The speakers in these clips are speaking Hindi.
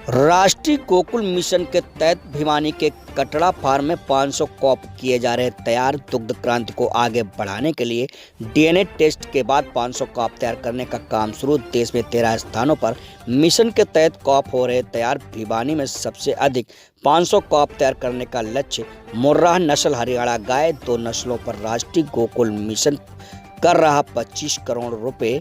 राष्ट्रीय गोकुल मिशन के तहत भिवानी के कटड़ा फार्म में 500 कॉप किए जा रहे तैयार। दुग्ध क्रांति को आगे बढ़ाने के लिए डीएनए टेस्ट के बाद 500 कॉप तैयार करने का काम शुरू। देश में 13 स्थानों पर मिशन के तहत कॉप हो रहे तैयार। भिवानी में सबसे अधिक 500 कॉप तैयार करने का लक्ष्य। मुर्राह नस्ल हरियाणा गाय, 2 नस्लों पर राष्ट्रीय गोकुल मिशन कर रहा 25 करोड़ रुपए।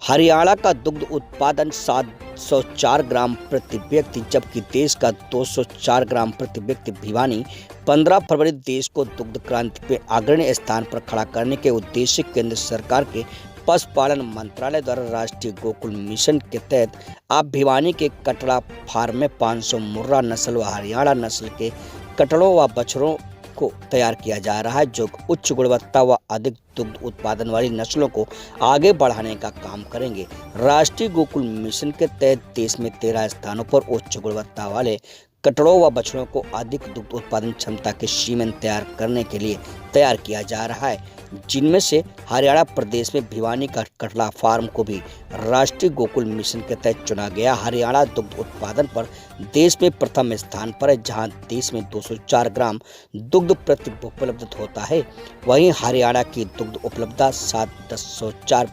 हरियाणा का दुग्ध उत्पादन 704 ग्राम प्रति व्यक्ति, जबकि देश का 204 ग्राम प्रति व्यक्ति। भिवानी 15 फरवरी देश को दुग्ध क्रांति पे अग्रणी स्थान पर खड़ा करने के उद्देश्य से केंद्र सरकार के पशुपालन मंत्रालय द्वारा राष्ट्रीय गोकुल मिशन के तहत अब भिवानी के कटड़ा फार्म में 500 मुर्रा नस्ल व हरियाणा नस्ल के कटड़ों व बछड़ों को तैयार किया जा रहा है, जो उच्च गुणवत्ता व अधिक दुग्ध उत्पादन वाली नस्लों को आगे बढ़ाने का काम करेंगे। राष्ट्रीय गोकुल मिशन के तहत देश में 13 स्थानों पर उच्च गुणवत्ता वाले कटड़ों व बछड़ों को अधिक दुग्ध उत्पादन क्षमता के सीमेन तैयार करने के लिए तैयार किया जा रहा है, जिनमें से हरियाणा प्रदेश में भिवानी का कटड़ा फार्म को भी राष्ट्रीय गोकुल मिशन के तहत चुना गया। हरियाणा दुग्ध उत्पादन पर देश में प्रथम स्थान पर है, जहां देश में 204 ग्राम दुग्ध प्रति उपलब्ध होता है। वहीं हरियाणा की दुग्ध उपलब्धता 704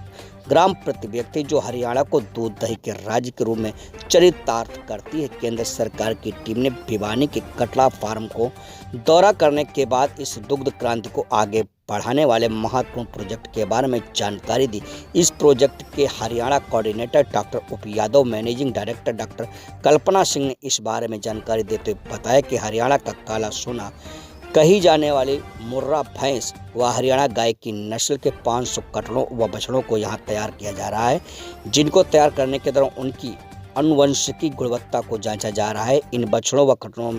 ग्राम प्रति व्यक्ति, जो हरियाणा को दूध दही के राज्य के रूप में चरितार्थ करती है। केंद्र सरकार की टीम ने भिवानी के कटड़ा फार्म को दौरा करने के बाद इस दुग्ध क्रांति को आगे बढ़ाने वाले महत्वपूर्ण प्रोजेक्ट के बारे में जानकारी दी। इस प्रोजेक्ट के हरियाणा कोऑर्डिनेटर डॉक्टर उप यादव, मैनेजिंग डायरेक्टर डॉक्टर कल्पना सिंह ने इस बारे में जानकारी देते हुए बताया कि हरियाणा का काला सोना कही जाने वाली मुर्रा भैंस व हरियाणा गाय की नस्ल के 500 कटड़ों व बछड़ों को यहां तैयार किया जा रहा है, जिनको तैयार करने के दौरान उनकी आनुवंशिकी गुणवत्ता को जांचा जा रहा है। इन बछड़ों व कटड़ों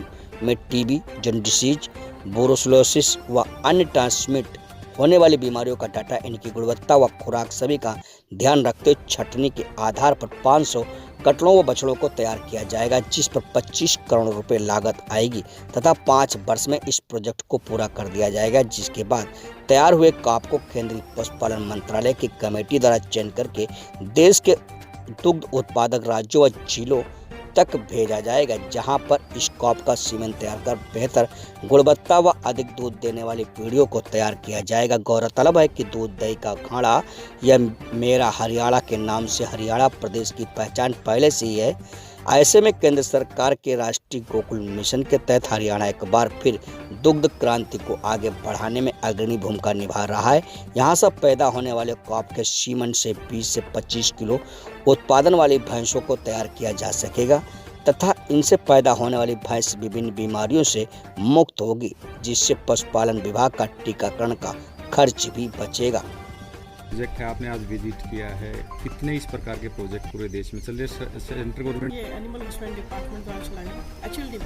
में टीबी, डिसीज, ब्रुसेलोसिस व अन्य ट्रांसमिट होने वाली बीमारियों का डाटा, इनकी गुणवत्ता व खुराक सभी का ध्यान रखते हुए छटनी के आधार पर 500 कटड़ों व बछड़ों को तैयार किया जाएगा, जिस पर 25 करोड़ रुपए लागत आएगी तथा 5 वर्ष में इस प्रोजेक्ट को पूरा कर दिया जाएगा, जिसके बाद तैयार हुए कॉप को केंद्रीय पशुपालन मंत्रालय की कमेटी द्वारा चयन करके देश के दुग्ध उत्पादक राज्यों व जिलों तक भेजा जाएगा, जहां पर इस कॉप का सीमेन तैयार कर बेहतर गुणवत्ता व अधिक दूध देने वाली पीढ़ियों को तैयार किया जाएगा। गौरतलब है कि दूध दही का घाड़ा या मेरा हरियाणा के नाम से हरियाणा प्रदेश की पहचान पहले से ही है। ऐसे में केंद्र सरकार के राष्ट्रीय गोकुल मिशन के तहत हरियाणा एक बार फिर दुग्ध क्रांति को आगे बढ़ाने में अग्रणी भूमिका निभा रहा है। यहाँ से पैदा होने वाले कॉप के सीमन से 20 से 25 किलो उत्पादन वाली भैंसों को तैयार किया जा सकेगा तथा इनसे पैदा होने वाली भैंस विभिन्न बीमारियों से मुक्त होगी, जिससे पशुपालन विभाग का टीकाकरण का खर्च भी बचेगा। प्रोजेक्ट है, आपने आज विजिट किया है, कितने इस प्रकार के प्रोजेक्ट पूरे देश में चल रहे? सेंट्रल गवर्नमेंट ये एनिमल हस्बेंड्री डिपार्टमेंट द्वारा चलाया एचएलडी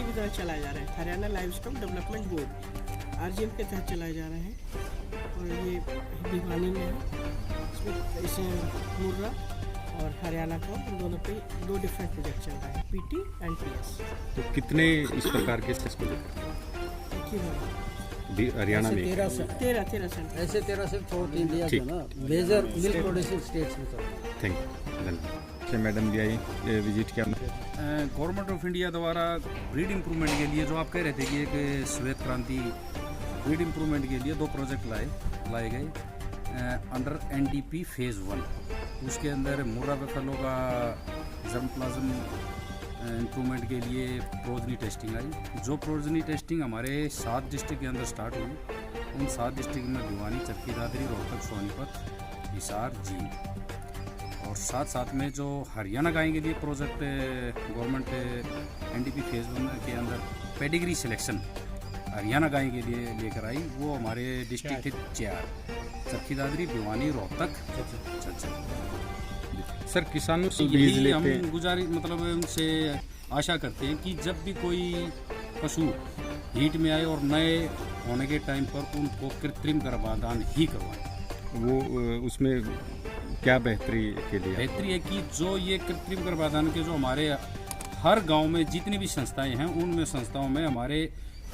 के द्वारा चलाया जा रहा है। Haryana live stock development board RGM के तहत चलाए जा रहे हैं और ये भिवानी में है। इसमें इसे मुर्रा और हरियाणा का दोनों पे 2 डिफरेंट प्रोजेक्ट चल रहे हैं, पीटी एंड पीएस। तो कितने इस प्रकार के हरियाणा में? 13 सेंटर ऐसे 13 से थ्रू इंडिया जो ना मेजर मिल्क प्रोड्यूसिंग स्टेट्स में। Thank you. धन्यवाद। मैडम जी आई विजिट किया। गवर्नमेंट ऑफ इंडिया द्वारा ब्रीड इम्प्रूवमेंट के लिए जो आप कह रहे थे कि एक श्वेत क्रांति ब्रीड इम्प्रूवमेंट के लिए 2 प्रोजेक्ट लाए गए अंडर एनडीपी फेज़ 1। उसके अंदर मुर्रा बफेलो का जर्मप्लाज्म इम्प्रूवमेंट के लिए प्रोजनी टेस्टिंग आई। जो प्रोजनी टेस्टिंग हमारे 7 डिस्ट्रिक्ट के अंदर स्टार्ट हुई, उन 7 डिस्ट्रिक्ट में भिवानी, चरखी दादरी, रोहतक, सोनीपत, हिसार, जींद और साथ में जो हरियाणा गाय के लिए प्रोजेक्ट गवर्नमेंट एनडीपी फेज़ 1 के अंदर पेडिग्री सिलेक्शन हरियाणा गाय के लिए लेकर आई, वो हमारे डिस्ट्रिक्ट थे 4, चरखी दादरी, भिवानी, रोहतक, सर किसानों से बीज लेते हैं, हम मतलब उनसे आशा करते हैं कि जब भी कोई पशु हीट में आए और नए होने के टाइम पर उनको कृत्रिम गर्भाधान ही करवाएं। वो उसमें क्या बेहतरी के लिए? बेहतरी है कि जो ये कृत्रिम गर्भाधान के जो हमारे हर गांव में जितनी भी संस्थाएं हैं, उनमें संस्थाओं में हमारे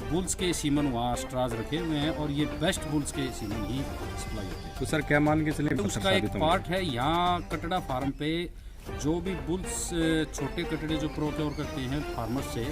बुल्स के सीमन वहाँ स्ट्राज रखे हुए हैं और ये बेस्ट बुल्स के सीमन ही सप्लाई होते हैं। तो सर क्या मान के चले? तो उसका एक पार्ट है यहाँ कटड़ा फार्म पे जो भी बुल्स छोटे कटड़े जो प्रोक्योर करते हैं फार्मर से,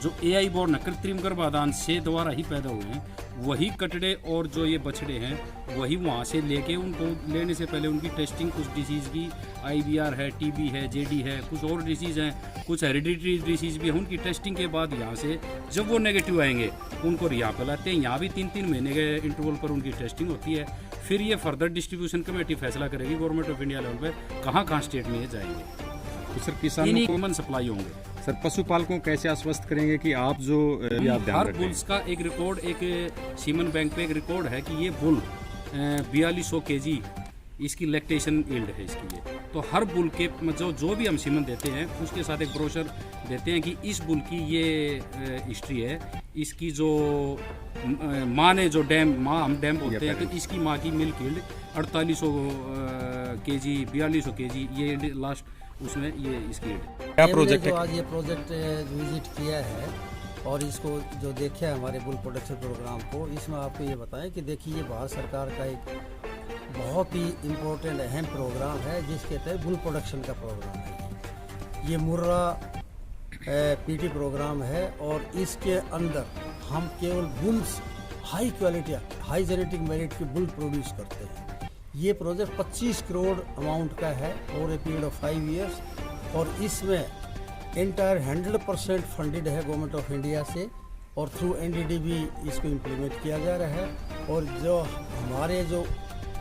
जो AI बोर्न कृत्रिम गर्भाधान से द्वारा ही पैदा हुए हैं, वही कटड़े और जो ये बछड़े हैं वही वहाँ से लेके उनको लेने से पहले उनकी टेस्टिंग कुछ डिसीज़ की IBR है, TB है, JD है, कुछ और डिसीज़ हैं, कुछ हेरिडिटरी डिसीज़ भी है, उनकी टेस्टिंग के बाद यहाँ से जब वो नेगेटिव आएंगे उनको यहाँ पे लाते हैं। यहाँ भी 3-3 महीने के इंटरवल पर उनकी टेस्टिंग होती है। फिर ये फर्दर डिस्ट्रीब्यूशन कमेटी फैसला करेगी गवर्नमेंट ऑफ इंडिया लेवल पे कहाँ स्टेट में ये जाएंगे। तो सर किसानों को कॉमन सप्लाई होंगे। सर पशुपालकों को कैसे आश्वस्त करेंगे कि आप जो आप ध्यान हर रखें? बुल्स का एक रिकॉर्ड, एक सीमन बैंक पे एक रिकॉर्ड है कि ये बुल 4200 kg इसकी लैक्टेशन यील्ड है इसकी। ये तो हर बुल के जो भी हम सीमन देते हैं उसके साथ एक ब्रोशर देते हैं कि इस बुल की ये हिस्ट्री है, इसकी जो माँ ने जो माँ हम डैम बोलते हैं कि इसकी माँ की मिल्क यील्ड 4800 kg 4200 kg ये लास्ट उसमें ये इसकी यील्ड। क्या प्रोजेक्ट जो है? आज ये प्रोजेक्ट विजिट किया है और इसको जो देखा है हमारे बुल प्रोडक्शन प्रोग्राम को, इसमें आपको ये बताएं कि देखिए ये भारत सरकार का एक बहुत ही इम्पोर्टेंट अहम प्रोग्राम है जिसके तहत बुल प्रोडक्शन का प्रोग्राम है। ये मुर्रा PT प्रोग्राम है और इसके अंदर हम केवल bulls high quality high genetic merit के बुल प्रोड्यूस करते हैं। ये प्रोजेक्ट 25 करोड़ अमाउंट का है over a period of 5 years और इसमें एंटायर 100% फंडेड है गवर्नमेंट ऑफ इंडिया से और थ्रू NDDB इसको इम्प्लीमेंट किया जा रहा है। और जो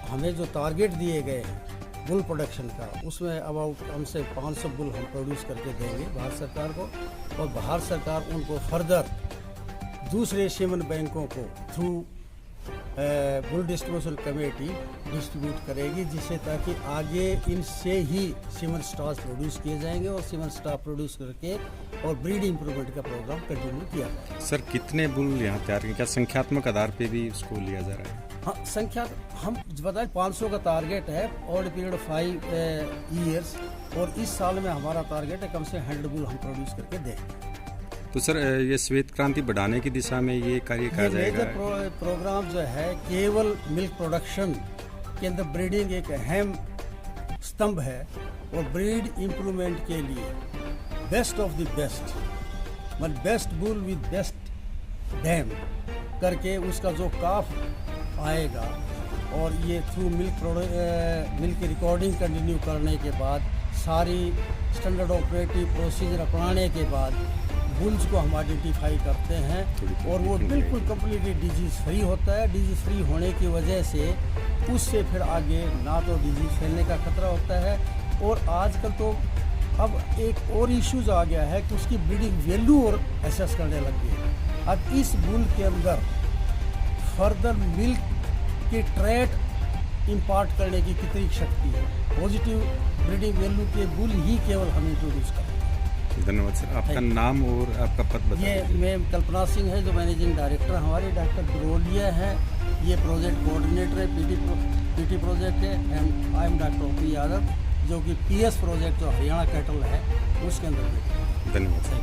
हमें जो टारगेट दिए गए हैं बुल प्रोडक्शन का, उसमें अबाउट हमसे 500 बुल हम प्रोड्यूस करके देंगे भारत सरकार को और भारत सरकार उनको फर्दर दूसरे सीमन बैंकों को through bull distribution committee distribute करेगी, जिससे ताकि आगे इनसे ही सीमन स्टॉक्स प्रोड्यूस किए जाएंगे और सीमन स्टॉक प्रोड्यूस करके और ब्रीड इम्प्रूवमेंट का प्रोग्राम कंटिन्यू किया जाएगा। सर कितने बुल यहाँ तैयार करें? क्या संख्यात्मक आधार पे भी इसको लिया जा रहा है? हाँ, संख्या हम बताएं 500 का टारगेट है और पीरियड 5 years और इस साल में हमारा टारगेट है कम से 100 बुल हम प्रोड्यूस करके देंगे। तो सर ये श्वेत क्रांति बढ़ाने की दिशा में ये कार्य किया जाएगा? प्रोग्राम जो है केवल मिल्क प्रोडक्शन के अंदर ब्रीडिंग एक अहम स्तंभ है और ब्रीड इम्प्रूवमेंट के लिए बेस्ट ऑफ द बेस्ट मतलब best bull with best dam करके उसका जो काफ आएगा और ये थ्रू मिल्क रिकॉर्डिंग कंटिन्यू करने के बाद सारी स्टैंडर्ड ऑपरेटिव प्रोसीजर अपनाने के बाद बुल्स को हम आइडेंटिफाई करते हैं और वो बिल्कुल कम्प्लीटली डिजीज़ फ्री होता है। डिजीज़ फ्री होने की वजह से उससे फिर आगे ना तो डिजीज़ फैलने का खतरा होता है और आजकल तो अब एक और इश्यूज आ गया है कि उसकी ब्रीडिंग वैल्यू और एसेस करने लग गई है। अब इस बुल के अंदर फर्दर मिल्क के ट्रेट इम्पार्ट करने की कितनी शक्ति है, पॉजिटिव ब्रीडिंग वैल्यू के बुल ही केवल हम इंट्रोड्यूस करें। धन्यवाद सर। आपका नाम और आपका पद बताइए। ये मैं कल्पना सिंह है जो मैनेजिंग डायरेक्टर हमारे, डॉक्टर बिरोलिया है ये प्रोजेक्ट कोऑर्डिनेटर है, पीटी प्रोजेक्ट है and I am doctor OP Yadav जो कि PS प्रोजेक्ट जो हरियाणा कैटल है उसके अंदर। धन्यवाद सर।